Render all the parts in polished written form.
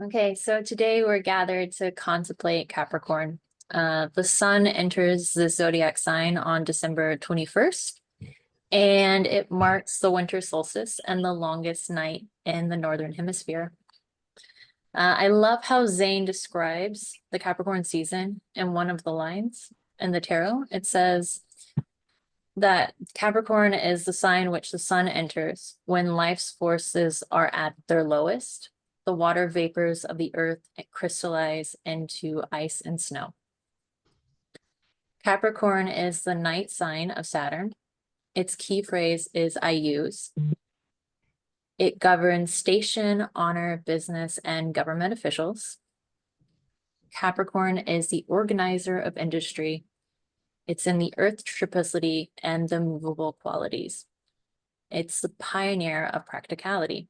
Okay, so today we're gathered to contemplate Capricorn. The sun enters the zodiac sign on December 21st, and it marks the winter solstice and the longest night in the northern hemisphere. I love how Zain describes the Capricorn season in one of the lines in the tarot. It says that Capricorn is the sign which the sun enters when life's forces are at their lowest. The water vapors of the earth crystallize into ice and snow. Capricorn is the night sign of Saturn. Its key phrase is I use. It governs station, honor, business, and government officials. Capricorn is the organizer of industry. It's in the earth triplicity and the movable qualities. It's the pioneer of practicality.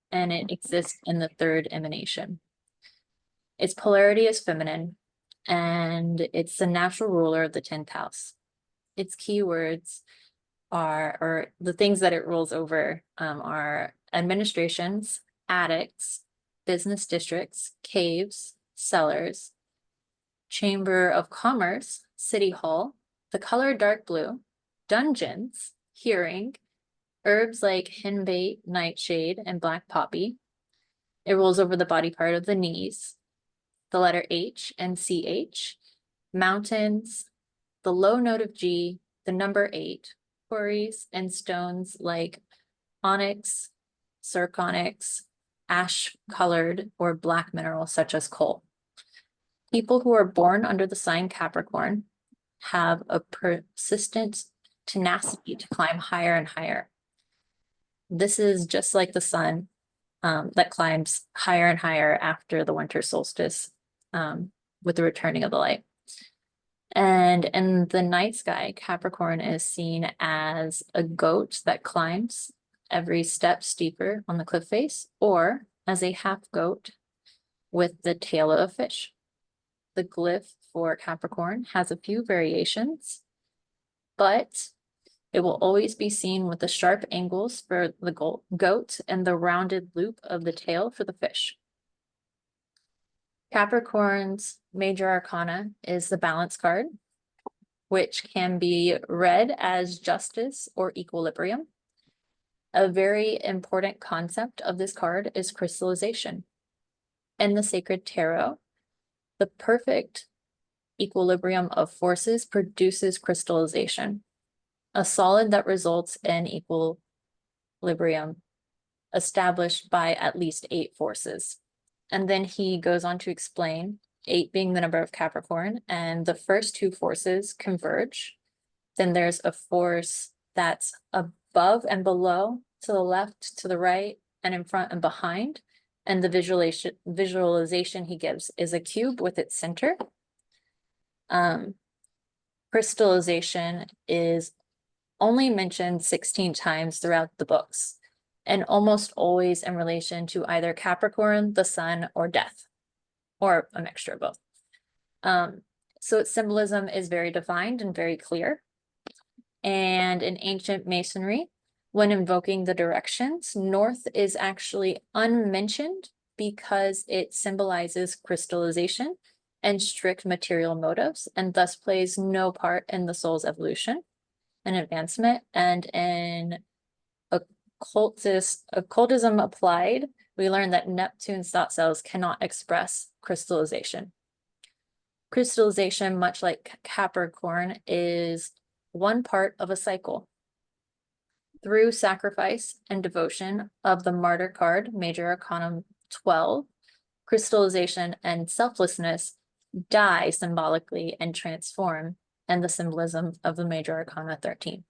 And it exists in the third emanation. Its polarity is feminine, and it's the natural ruler of the 10th house. Its keywords are, or the things that it rules over, are administrations, attics, business districts, caves, cellars, chamber of commerce, city hall, the color dark blue, dungeons, hearing, herbs like henbait, nightshade, and black poppy. It rolls over the body part of the knees, the letter H and CH, mountains, the low note of G, the number 8, quarries and stones like onyx, zirconyx, ash-colored or black minerals such as coal. People who are born under the sign Capricorn have a persistent tenacity to climb higher and higher. This is just like the sun that climbs higher and higher after the winter solstice with the returning of the light. And in the night sky, Capricorn is seen as a goat that climbs every step steeper on the cliff face, or as a half goat with the tail of a fish. The glyph for Capricorn has a few variations, but it will always be seen with the sharp angles for the goat and the rounded loop of the tail for the fish. Capricorn's major arcana is the balance card, which can be read as justice or equilibrium. A very important concept of this card is crystallization. In the sacred tarot, the perfect equilibrium of forces produces crystallization, a solid that results in equilibrium established by at least 8 forces. And then he goes on to explain 8 being the number of Capricorn, and the first 2 forces converge. Then there's a force that's above and below, to the left, to the right, and in front and behind. And the visualization he gives is a cube with its center. Crystallization is only mentioned 16 times throughout the books, and almost always in relation to either Capricorn, the sun, or death, or a mixture of both. So its symbolism is very defined and very clear. And in ancient masonry, when invoking the directions, north is actually unmentioned because it symbolizes crystallization and strict material motives, and thus plays no part in the soul's evolution and advancement. And in occultism applied, we learned that Neptune's thought cells cannot express crystallization. Crystallization, much like Capricorn, is one part of a cycle. Through sacrifice and devotion of the martyr card, Major Arcanum 12, crystallization and selflessness die symbolically and transform, and the symbolism of the Major Arcana 13.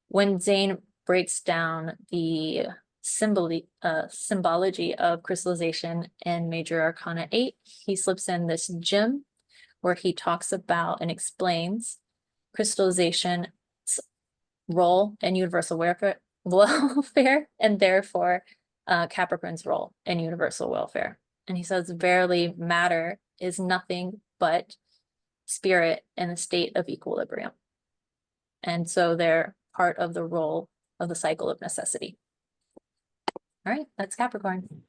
When Zain breaks down the symbology of crystallization in Major Arcana 8, he slips in this gem where he talks about and explains crystallization's role in universal welfare, and therefore Capricorn's role in universal welfare. And he says, verily, matter is nothing but spirit in a state of equilibrium. And so they're part of the role of the cycle of necessity. All right, that's Capricorn.